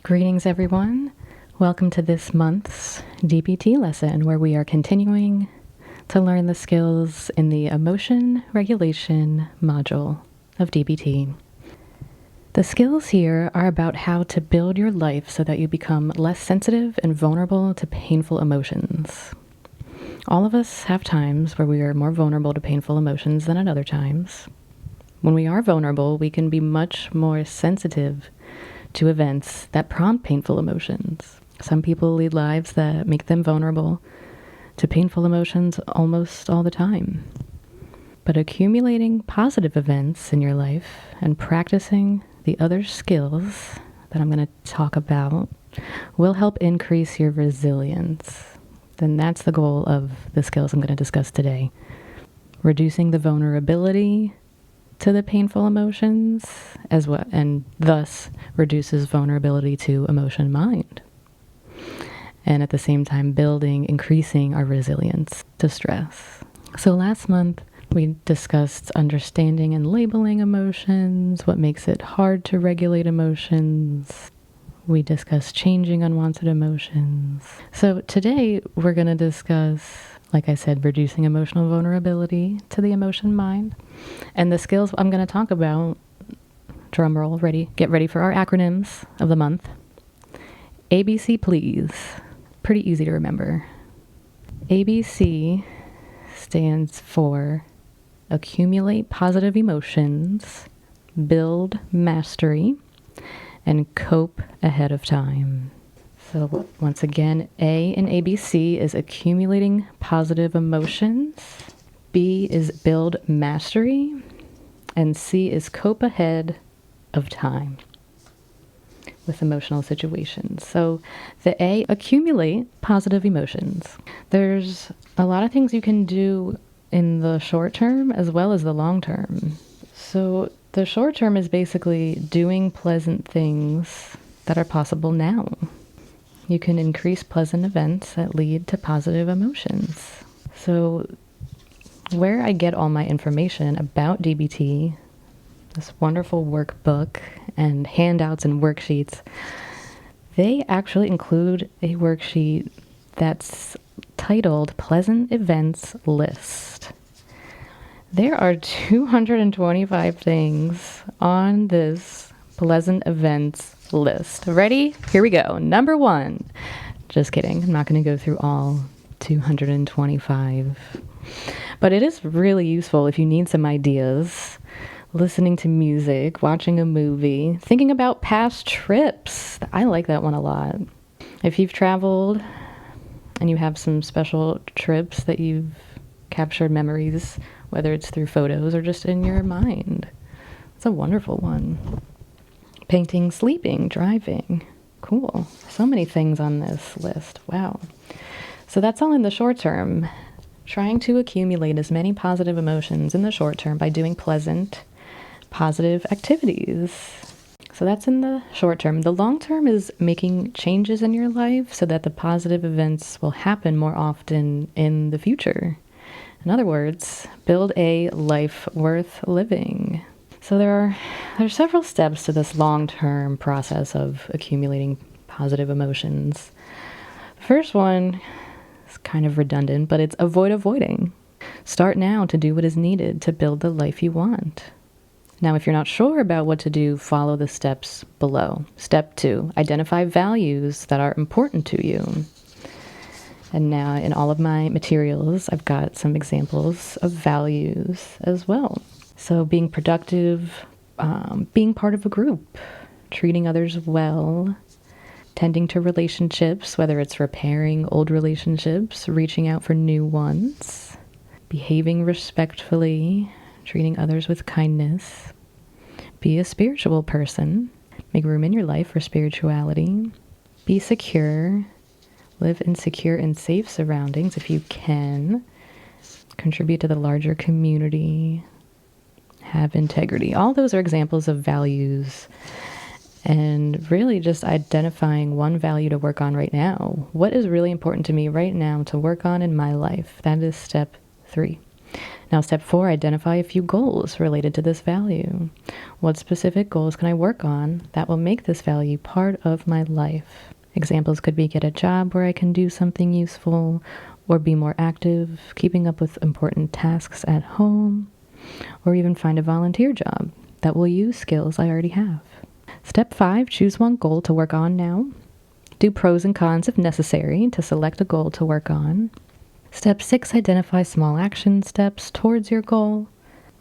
Greetings, everyone. Welcome to this month's DBT lesson, where we are continuing to learn the skills in the emotion regulation module of DBT. The skills here are about how to build your life so that you become less sensitive and vulnerable to painful emotions. All of us have times where we are more vulnerable to painful emotions than at other times. When we are vulnerable, we can be much more sensitive to events that prompt painful emotions. Some people lead lives that make them vulnerable to painful emotions almost all the time. But accumulating positive events in your life and practicing the other skills that I'm going to talk about will help increase your resilience. Then that's the goal of the skills I'm going to discuss today. Reducing the vulnerability to the painful emotions as well, and thus reduces vulnerability to emotion mind. And at the same time, increasing our resilience to stress. So last month, we discussed understanding and labeling emotions, what makes it hard to regulate emotions. We discussed changing unwanted emotions. So today, we're going to discuss, like I said, reducing emotional vulnerability to the emotion mind. And the skills I'm going to talk about, drum roll, get ready for our acronyms of the month. ABC, please. Pretty easy to remember. ABC stands for accumulate positive emotions, build mastery, and cope ahead of time. So once again, A in ABC is accumulating positive emotions, B is build mastery, and C is cope ahead of time with emotional situations. So the A, accumulate positive emotions. There's a lot of things you can do in the short term as well as the long term. So the short term is basically doing pleasant things that are possible now. You can increase pleasant events that lead to positive emotions. So where I get all my information about DBT, this wonderful workbook and handouts and worksheets, they actually include a worksheet that's titled Pleasant Events List. There are 225 things on this pleasant events list. Ready? Here we go. Number 1. Just kidding. I'm not going to go through all 225. But it is really useful if you need some ideas. Listening to music, watching a movie, thinking about past trips. I like that one a lot. If you've traveled and you have some special trips that you've captured memories, whether it's through photos or just in your mind, it's a wonderful one. Painting, sleeping, driving. Cool. So many things on this list. Wow. So that's all in the short term. Trying to accumulate as many positive emotions in the short term by doing pleasant, positive activities. So that's in the short term. The long term is making changes in your life so that the positive events will happen more often in the future. In other words, build a life worth living. So there's several steps to this long-term process of accumulating positive emotions. The first one is kind of redundant, but it's avoiding. Start now to do what is needed to build the life you want. Now, if you're not sure about what to do, follow the steps below. Step 2, identify values that are important to you. And now in all of my materials, I've got some examples of values as well. So being productive, being part of a group, treating others well, tending to relationships, whether it's repairing old relationships, reaching out for new ones, behaving respectfully, treating others with kindness, be a spiritual person, make room in your life for spirituality, be secure, live in secure and safe surroundings if you can, contribute to the larger community, have integrity. All those are examples of values, and really just identifying one value to work on right now. What is really important to me right now to work on in my life? That is step 3. Now, step 4, identify a few goals related to this value. What specific goals can I work on that will make this value part of my life? Examples could be get a job where I can do something useful, or be more active, keeping up with important tasks at home, or even find a volunteer job that will use skills I already have. Step 5, choose one goal to work on now. Do pros and cons if necessary to select a goal to work on. Step 6, identify small action steps towards your goal.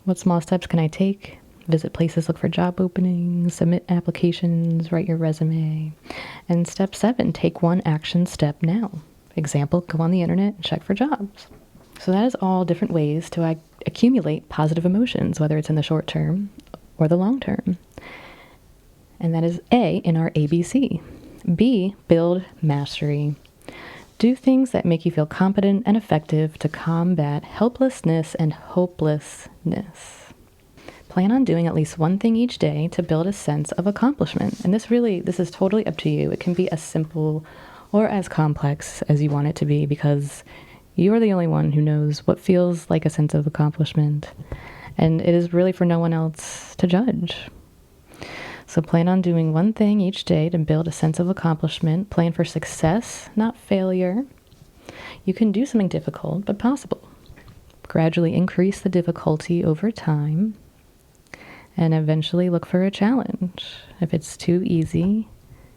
What small steps can I take? Visit places, look for job openings, submit applications, write your resume. And step 7, take one action step now. Example, go on the internet and check for jobs. So that is all different ways to accumulate positive emotions, whether it's in the short term or the long term. And that is A in our ABC. B, build mastery. Do things that make you feel competent and effective to combat helplessness and hopelessness. Plan on doing at least one thing each day to build a sense of accomplishment. And this is totally up to you. It can be as simple or as complex as you want it to be, because you are the only one who knows what feels like a sense of accomplishment. And it is really for no one else to judge. So plan on doing one thing each day to build a sense of accomplishment. Plan for success, not failure. You can do something difficult, but possible. Gradually increase the difficulty over time, and eventually look for a challenge. If it's too easy,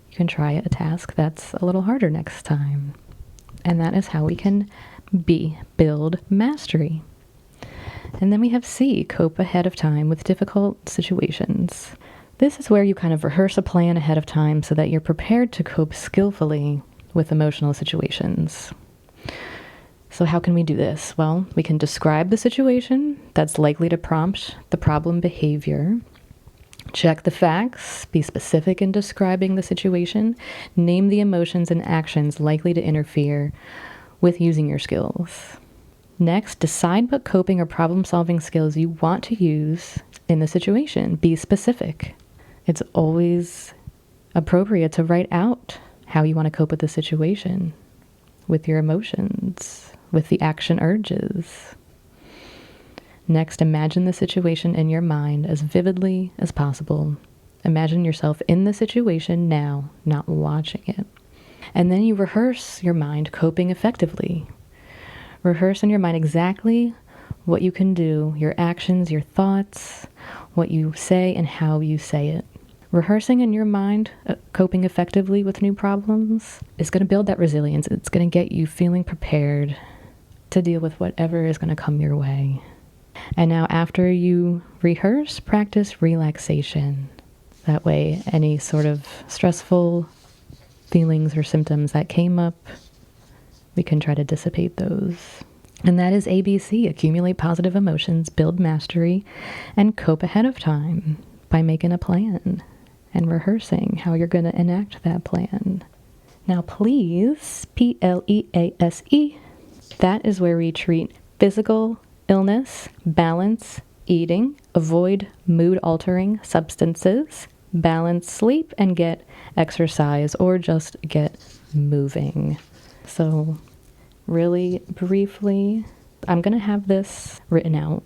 you can try a task that's a little harder next time. And that is how we can build mastery. And then we have C, cope ahead of time with difficult situations. This is where you kind of rehearse a plan ahead of time so that you're prepared to cope skillfully with emotional situations. So how can we do this? Well, we can describe the situation that's likely to prompt the problem behavior. Check the facts, be specific in describing the situation, name the emotions and actions likely to interfere with using your skills. Next, decide what coping or problem-solving skills you want to use in the situation. Be specific. It's always appropriate to write out how you want to cope with the situation, with your emotions, with the action urges. Next, imagine the situation in your mind as vividly as possible. Imagine yourself in the situation now, not watching it. And then you rehearse your mind coping effectively. Rehearse in your mind exactly what you can do, your actions, your thoughts, what you say, and how you say it. Rehearsing in your mind coping effectively with new problems is going to build that resilience. It's going to get you feeling prepared to deal with whatever is going to come your way. And now after you rehearse, practice relaxation. That way, any sort of stressful feelings or symptoms that came up, we can try to dissipate those. And that is ABC, accumulate positive emotions, build mastery, and cope ahead of time by making a plan and rehearsing how you're going to enact that plan. Now, please, PLEASE, that is where we treat physical illness, balance eating, avoid mood-altering substances, balance sleep, and get exercise, or just get moving. So really briefly, I'm going to have this written out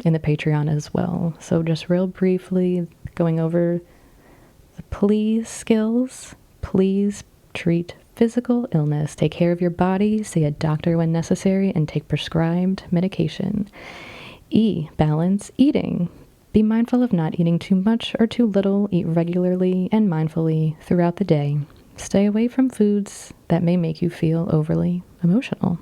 in the Patreon as well. So just real briefly, going over the please skills. Please treat physical illness. Take care of your body. See a doctor when necessary, and take prescribed medication. E, balance eating. Be mindful of not eating too much or too little. Eat regularly and mindfully throughout the day. Stay away from foods that may make you feel overly emotional.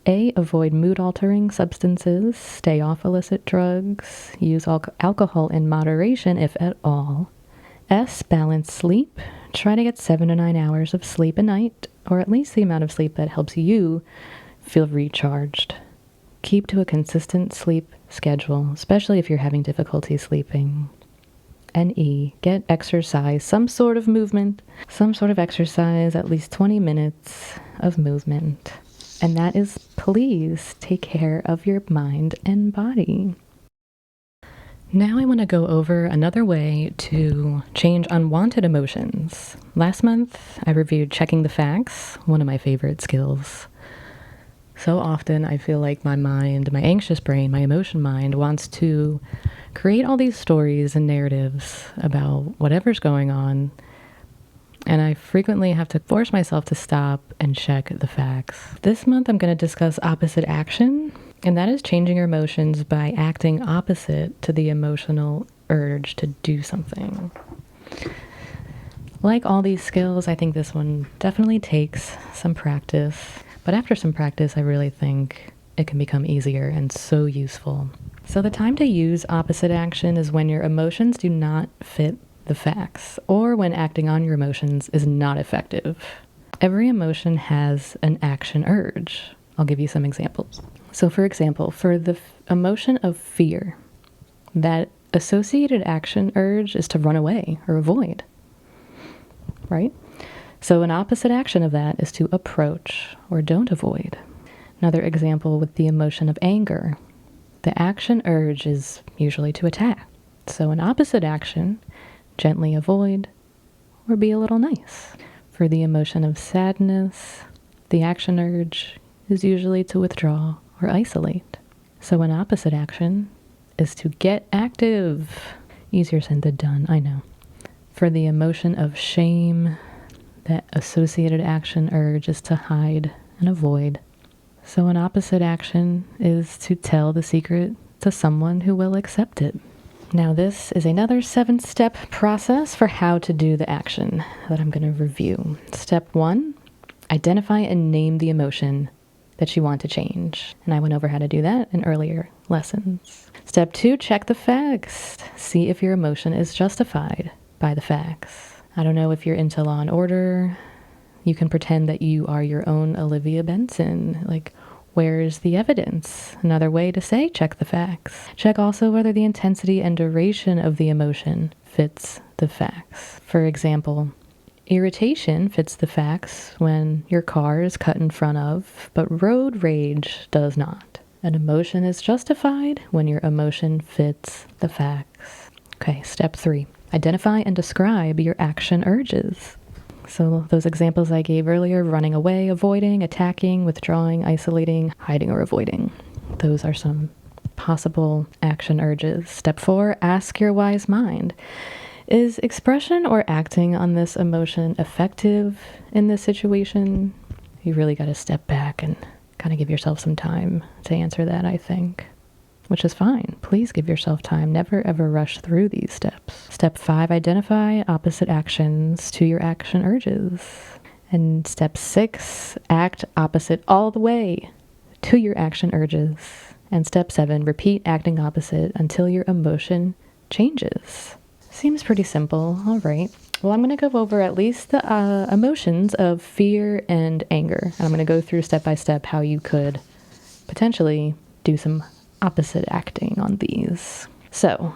A, avoid mood-altering substances. Stay off illicit drugs. Use alcohol in moderation, if at all. S, balance sleep. Try to get 7 to 9 hours of sleep a night, or at least the amount of sleep that helps you feel recharged. Keep to a consistent sleep schedule, especially if you're having difficulty sleeping. And E, get exercise, some sort of movement, some sort of exercise, at least 20 minutes of movement. And that is, please take care of your mind and body. Now I want to go over another way to change unwanted emotions. Last month, I reviewed checking the facts, one of my favorite skills. So often I feel like my mind, my anxious brain, my emotion mind wants to create all these stories and narratives about whatever's going on. And I frequently have to force myself to stop and check the facts. This month I'm going to discuss opposite action, and that is changing your emotions by acting opposite to the emotional urge to do something. Like all these skills, I think this one definitely takes some practice. But after some practice, I really think it can become easier and so useful. So the time to use opposite action is when your emotions do not fit the facts, or when acting on your emotions is not effective. Every emotion has an action urge. I'll give you some examples. So for example, for the emotion of fear, that associated action urge is to run away or avoid, right? So an opposite action of that is to approach or don't avoid. Another example with the emotion of anger. The action urge is usually to attack. So an opposite action, gently avoid or be a little nice. For the emotion of sadness, the action urge is usually to withdraw or isolate. So an opposite action is to get active. Easier said than done, I know. For the emotion of shame, that associated action urge is to hide and avoid. So an opposite action is to tell the secret to someone who will accept it. Now this is another 7-step process for how to do the action that I'm going to review. Step 1, identify and name the emotion that you want to change. And I went over how to do that in earlier lessons. Step 2, check the facts. See if your emotion is justified by the facts. I don't know if you're into Law and Order. You can pretend that you are your own Olivia Benson. Like, where's the evidence? Another way to say check the facts. Check also whether the intensity and duration of the emotion fits the facts. For example, irritation fits the facts when your car is cut in front of, but road rage does not. An emotion is justified when your emotion fits the facts. Okay, step 3. Identify and describe your action urges. So those examples I gave earlier, running away, avoiding, attacking, withdrawing, isolating, hiding, or avoiding. Those are some possible action urges. Step 4, ask your wise mind. Is expression or acting on this emotion effective in this situation? You really got to step back and kind of give yourself some time to answer that, I think. Which is fine. Please give yourself time. Never ever rush through these steps. Step 5, identify opposite actions to your action urges. And step 6, act opposite all the way to your action urges. And step 7, repeat acting opposite until your emotion changes. Seems pretty simple. All right. Well, I'm going to go over at least the emotions of fear and anger. And I'm going to go through step by step how you could potentially do some opposite acting on these. So,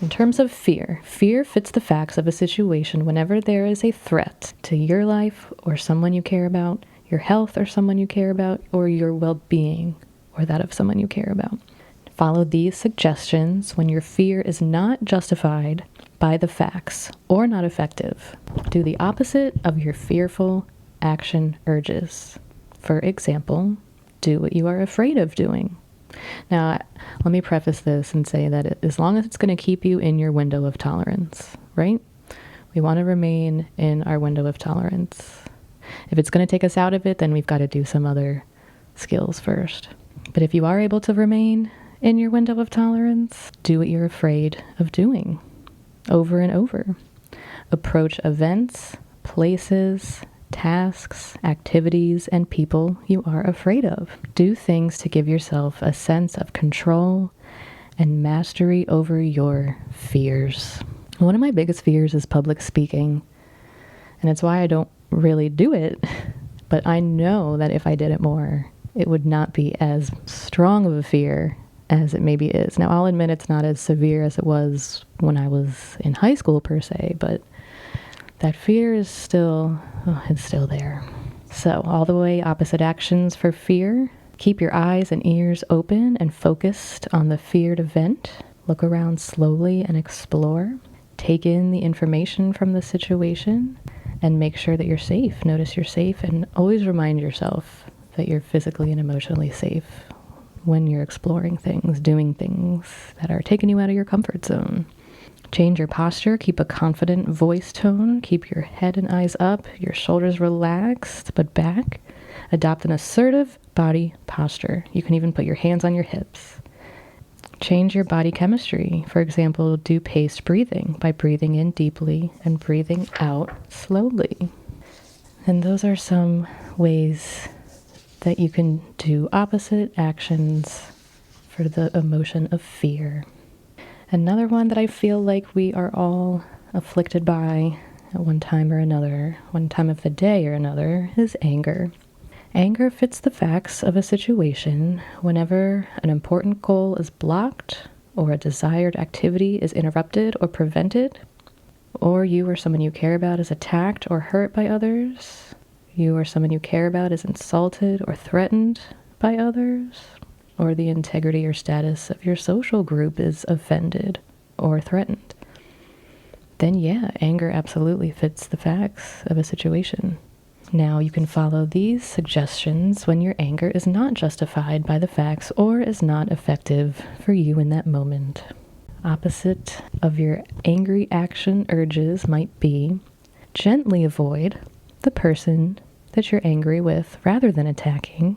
in terms of fear, fear fits the facts of a situation whenever there is a threat to your life or someone you care about, your health or someone you care about, or your well-being or that of someone you care about. Follow these suggestions when your fear is not justified by the facts or not effective. Do the opposite of your fearful action urges. For example, do what you are afraid of doing. Now, let me preface this and say that as long as it's going to keep you in your window of tolerance, right? We want to remain in our window of tolerance. If it's going to take us out of it, then we've got to do some other skills first. But if you are able to remain in your window of tolerance, do what you're afraid of doing over and over. Approach events, places, tasks, activities, and people you are afraid of. Do things to give yourself a sense of control and mastery over your fears. One of my biggest fears is public speaking, and it's why I don't really do it, but I know that if I did it more, it would not be as strong of a fear as it maybe is. Now, I'll admit it's not as severe as it was when I was in high school per se, but that fear is still, it's still there. So, all the way opposite actions for fear. Keep your eyes and ears open and focused on the feared event. Look around slowly and explore. Take in the information from the situation and make sure that you're safe. Notice you're safe and always remind yourself that you're physically and emotionally safe when you're exploring things, doing things that are taking you out of your comfort zone. Change your posture, keep a confident voice tone, keep your head and eyes up, your shoulders relaxed but back. Adopt an assertive body posture. You can even put your hands on your hips. Change your body chemistry. For example, do paced breathing by breathing in deeply and breathing out slowly. And those are some ways that you can do opposite actions for the emotion of fear. Another one that I feel like we are all afflicted by at one time or another, one time of the day or another, is anger. Anger fits the facts of a situation whenever an important goal is blocked, or a desired activity is interrupted or prevented, or you or someone you care about is attacked or hurt by others, you or someone you care about is insulted or threatened by others, or the integrity or status of your social group is offended or threatened. Then yeah, anger absolutely fits the facts of a situation. Now you can follow these suggestions when your anger is not justified by the facts or is not effective for you in that moment. Opposite of your angry action urges might be gently avoid the person that you're angry with rather than attacking.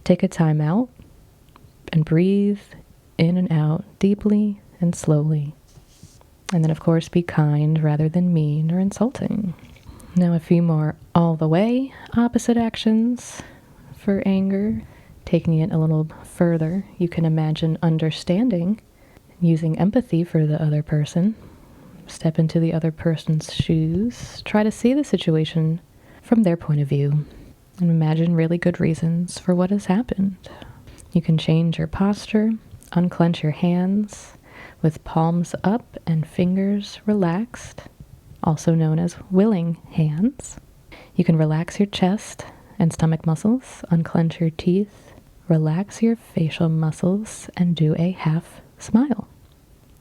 Take a time out and breathe in and out deeply and slowly. And then, of course, be kind rather than mean or insulting. Now, a few more all the way opposite actions for anger. Taking it a little further, you can imagine understanding, using empathy for the other person. Step into the other person's shoes. Try to see the situation from their point of view. And imagine really good reasons for what has happened. You can change your posture, unclench your hands with palms up and fingers relaxed, also known as willing hands. You can relax your chest and stomach muscles, unclench your teeth, relax your facial muscles, and do a half smile.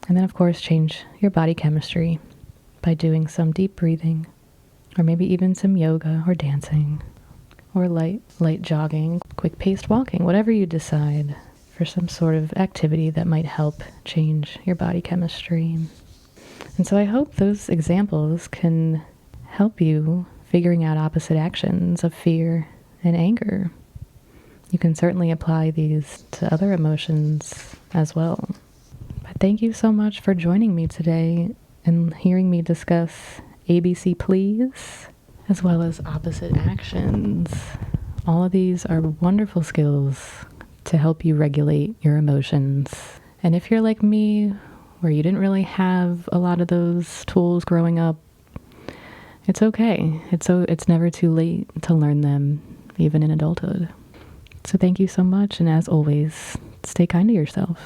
And then, of course, change your body chemistry by doing some deep breathing, or maybe even some yoga or dancing, or light jogging, quick-paced walking, whatever you decide for some sort of activity that might help change your body chemistry. And so I hope those examples can help you figuring out opposite actions of fear and anger. You can certainly apply these to other emotions as well. But thank you so much for joining me today and hearing me discuss ABC Please, as well as opposite actions. All of these are wonderful skills to help you regulate your emotions. And if you're like me, where you didn't really have a lot of those tools growing up, it's okay. It's never too late to learn them, even in adulthood. So thank you so much, and as always, stay kind to yourself.